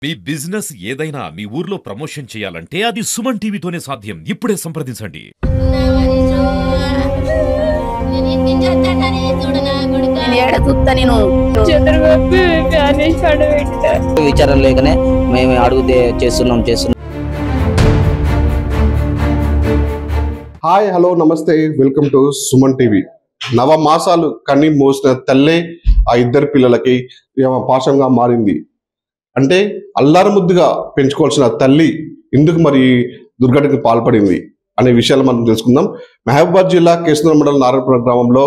మీ business ఏదైనా మీ ఊర్లో promotion చేయాలంటే అది సుమన్ టీవీతోనే సాధ్యం. ఇప్పుడే సంప్రదించండి. విచారం లేకనే మేము అడుగుతే చేస్తున్నాం. హాయ్, హలో, నమస్తే, వెల్కమ్ టు సుమన్ టీవీ. నవమాసాలు కన్ని మోసిన తల్లే ఆ ఇద్దరు పిల్లలకి పాశంగా మారింది. అంటే అల్లారు ముద్దుగా పెంచుకోవాల్సిన తల్లి ఎందుకు మరి దుర్ఘటనకు పాల్పడింది అనే విషయాలు మనం తెలుసుకుందాం. మహబూబాబాద్ జిల్లా కేసనూరు మండలం నారాయణపురం గ్రామంలో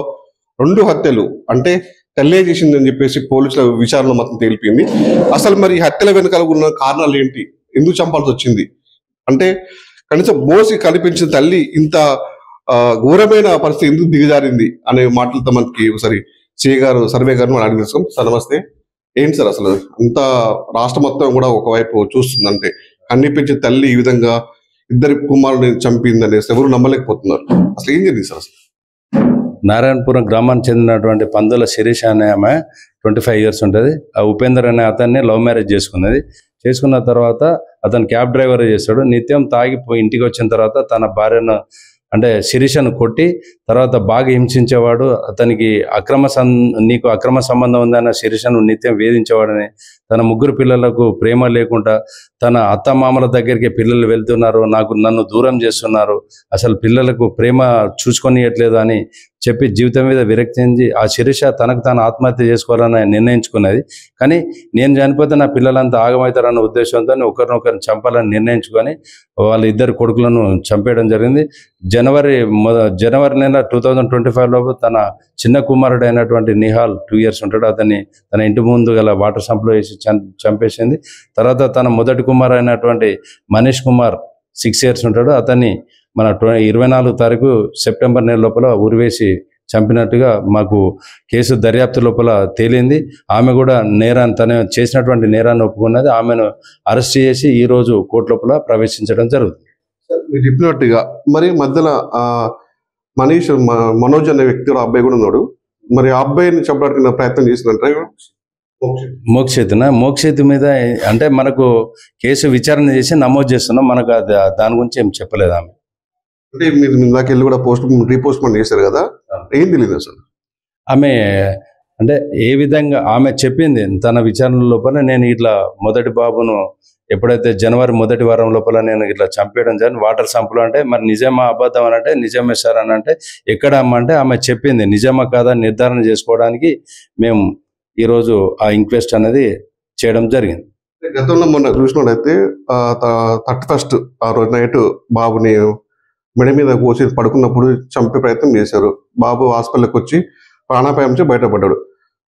2 హత్యలు అంటే తల్లే చేసిందని చెప్పేసి పోలీసుల విచారణలో మాత్రం తేలిపోయింది. అసలు మరి హత్యల వెనుకాల ఉన్న కారణాలు ఏంటి, ఎందుకు చంపాల్సి వచ్చింది, అంటే కనీసం మోసి కనిపించిన తల్లి ఇంత ఘోరమైన పరిస్థితి ఎందుకు దిగజారింది అనే మాటలతో మనకి ఒకసారి సిఐ గారు, సర్వే గారు మనం అడిగి తెలుసుకోం. సార్ నమస్తే. ఏంటి సార్ అసలు అంత రాష్ట్రం మొత్తం కూడా ఒకవైపు చూస్తుందంటే కనిపించే తల్లి ఈ విధంగా ఇద్దరి కుమారుని చంపిందనేసి ఎవరు నమ్మలేకపోతున్నారు. అసలు ఏం జరిగింది సార్? నారాయణపురం గ్రామానికి చెందినటువంటి పందుల శిరీష అనే ఆమె 25 years ఉంటుంది. ఆ ఉపేందర్ అనే అతన్ని లవ్ మ్యారేజ్ చేసుకున్నది. చేసుకున్న తర్వాత అతను క్యాబ్ డ్రైవర్ చేస్తాడు. నిత్యం తాగిపోయి ఇంటికి వచ్చిన తర్వాత తన భార్యను అంటే శిరీషను కొట్టి తర్వాత బాగా హింసించేవాడు. అతనికి నీకు అక్రమ సంబంధం ఉందన్న శిరీషను నిత్యం వేధించేవాడని, తన 3 పిల్లలకు ప్రేమ లేకుండా తన అత్తమామల దగ్గరికి పిల్లలు వెళ్తున్నారు, నన్ను దూరం చేస్తున్నారు, అసలు పిల్లలకు ప్రేమ చూసుకొనియట్లేదు అని చెప్పి జీవితం మీద విరక్తి చెంది ఆ శిరీష తనకు తాను ఆత్మహత్య చేసుకోవాలని నిర్ణయించుకున్నది. కానీ నేను చనిపోతే నా పిల్లలంతా ఆగమవుతారన్న ఉద్దేశంతో ఒకరినొకరిని చంపాలని నిర్ణయించుకొని వాళ్ళ 2 కొడుకులను చంపేయడం జరిగింది. జనవరి నెల 2025 లోపు తన చిన్న కుమారుడు అయినటువంటి నిహాల్ 2 years ఉంటాడు. అతన్ని తన ఇంటి ముందు గల వాటర్ సంప్లో వేసి చంపేసింది. తర్వాత తన మొదటి కుమారు అయినటువంటి మనీష్ కుమార్ 6 years ఉంటాడు. అతన్ని మన 24 తారీఖు సెప్టెంబర్ నెల లోపల ఉరివేసి చంపినట్టుగా మాకు కేసు దర్యాప్తు లోపల తేలింది. ఆమె కూడా తను చేసినటువంటి నేరాన్ని ఒప్పుకున్నది. ఆమెను అరెస్ట్ చేసి ఈ రోజు కోర్టు లోపల ప్రవేశించడం జరుగుతుంది. మీరు చెప్పినట్టుగా మరి మధ్యలో మనోజ్ అనే వ్యక్తి అబ్బాయి కూడా ఉన్నాడు. మరి ఆ అబ్బాయిని చంపడానికి ప్రయత్నం చేసినట్టు మోక్షేతు మీద అంటే మనకు కేసు విచారణ చేసి నమోదు చేస్తున్నాం. మనకు దాని గురించి ఏం చెప్పలేదు ఆమె. అంటే మీరు ఇందాక వెళ్ళి కూడా రీపోస్ట్మెంట్ చేశారు కదా, ఏం తెలియదు అసలు ఆమె అంటే ఏ విధంగా ఆమె చెప్పింది తన విచారణ లోపల, నేను ఇట్లా మొదటి బాబును ఎప్పుడైతే జనవరి మొదటి వారం లోపల నేను ఇట్లా చంపేయడం జరిగింది వాటర్ సంపులో. అంటే మరి నిజమా అబద్ధం అని అంటే నిజమే సార్ అని అంటే ఎక్కడ అంటే ఆమె చెప్పింది నిజమా కాదా నిర్ధారణ చేసుకోవడానికి మేము ఈరోజు ఆ ఇంక్వెస్ట్ అనేది చేయడం జరిగింది. గతంలో మొన్న చూసినట్టయితే 31st ఆ రోజు నైట్ బాబుని మెడ మీద కోసి పడుకున్నప్పుడు చంపే ప్రయత్నం చేశారు. బాబు హాస్పిటల్కి వచ్చి ప్రాణాపాయం నుంచి బయటపడ్డాడు.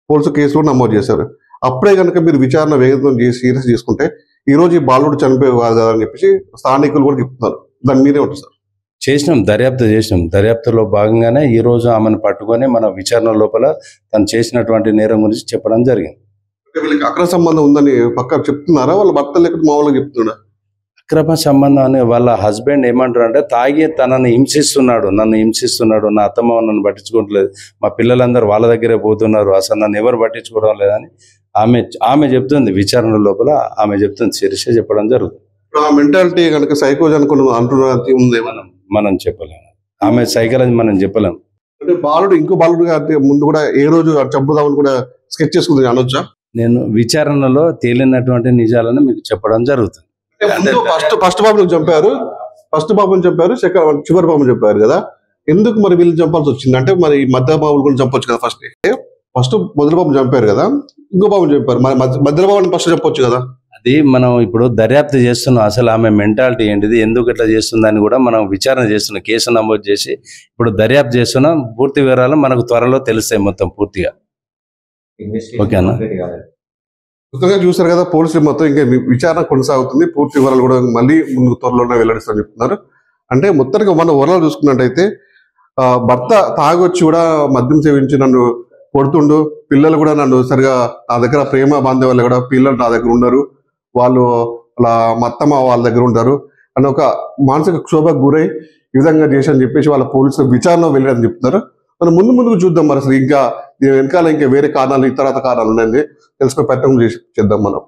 పోలీసు కేసు కూడా నమోదు చేశారు. అప్పుడే కనుక మీరు విచారణ వేగంగా చేసి సీరియస్ చేసుకుంటే ఈ రోజు ఈ బాలుడు చనిపోయే కాదు కదా అని చెప్పేసి స్థానికులు కూడా చెప్తున్నారు. దాని మీరే ఉంటుంది సార్? దర్యాప్తు చేసినాం. దర్యాప్తులో భాగంగానే ఈ రోజు ఆమెను పట్టుకొని మన విచారణ లోపల తను చేసినటువంటి నేరం గురించి చెప్పడం జరిగింది. వీళ్ళకి అక్రమ సంబంధం ఉందని పక్కా చెప్తున్నారా, వాళ్ళ భర్త లేకపోతే మామూలుగా చెప్తున్నాడా? అక్రమ సంబంధం అని వాళ్ళ హస్బెండ్ ఏమంటారు అంటే తాగి నన్ను హింసిస్తున్నాడు, నా అత్తమ్మ నన్ను పట్టించుకోవట్లేదు, మా పిల్లలందరూ వాళ్ళ దగ్గరే పోతున్నారు, అసలు నన్ను ఎవరు పట్టించుకోవడం లేదని ఆమె చెప్తుంది. విచారణ లోపల ఆమె చెప్తుంది, శిరీష చెప్పడం జరుగుతుంది. మెంటాలిటీ కనుక సైకోజ్ అనుకున్న మనం చెప్పలేము. ఆమె సైకాలజీ మనం చెప్పలేము. అంటే బాలుడు ఇంకో బాలుడుగా ముందు కూడా ఏ రోజు చంపుదామని కూడా స్కెచ్ చేసుకుంది అనొచ్చా? నేను విచారణలో తేలినటువంటి నిజాలను మీకు చెప్పడం జరుగుతుంది. ఫస్ట్ బాబుని చంపారు, చివరి బాబుని చెప్పారు కదా, ఎందుకు మరి వీళ్ళు చంపాల్సి వచ్చింది? అంటే మరి మధ్య బాబులు కూడా చంపొచ్చు కదా. ఫస్ట్ మొదటి బాబుని చంపారు కదా, ఇంకో బాబుని చంపారు, మరి మధ్య బాబుని ఫస్ట్ చెప్పొచ్చు కదా. అది మనం ఇప్పుడు దర్యాప్తు చేస్తున్నాం. అసలు ఆమె మెంటాలిటీ ఏంటిది, ఎందుకు ఇట్లా చేస్తుందని కూడా మనం విచారణ చేస్తున్నాం. కేసు నమోదు చేసి ఇప్పుడు దర్యాప్తు చేస్తున్నాం. పూర్తి వివరాలు మనకు త్వరలో తెలుస్తాయి మొత్తం పూర్తిగా. ఓకేనా? మొత్తంగా చూసారు కదా, పోలీసులు మొత్తం ఇంకా విచారణ కొనసాగుతుంది. పూర్తి వివరాలు కూడా మళ్ళీ ముందు త్వరలోనే వెల్లడిస్తారని చెప్తున్నారు. అంటే మొత్తానికి మన వరలో చూసుకున్నట్టయితే భర్త తాగొచ్చి కూడా మద్యం సేవించి నన్ను కొడుతుండు, పిల్లలు కూడా నన్ను సరిగా నా దగ్గర ప్రేమ బాంధవ్యాలు కూడా పిల్లలు నా దగ్గర ఉండరు, వాళ్ళు అలా మత్తమ్మ వాళ్ళ దగ్గర ఉంటారు అని ఒక మానసిక క్షోభకు గురై ఈ విధంగా చేశారని చెప్పేసి వాళ్ళ పోలీసులు విచారణ వెళ్ళారని చెప్తున్నారు. మనం ముందుకు చూద్దాం. మరి అసలు ఇంకా వెనకాల ఇంకా వేరే కారణాలు, ఇతర కారణాలు ఉన్నాయని తెలుసుకునే ప్రయత్నం చేద్దాం మనం.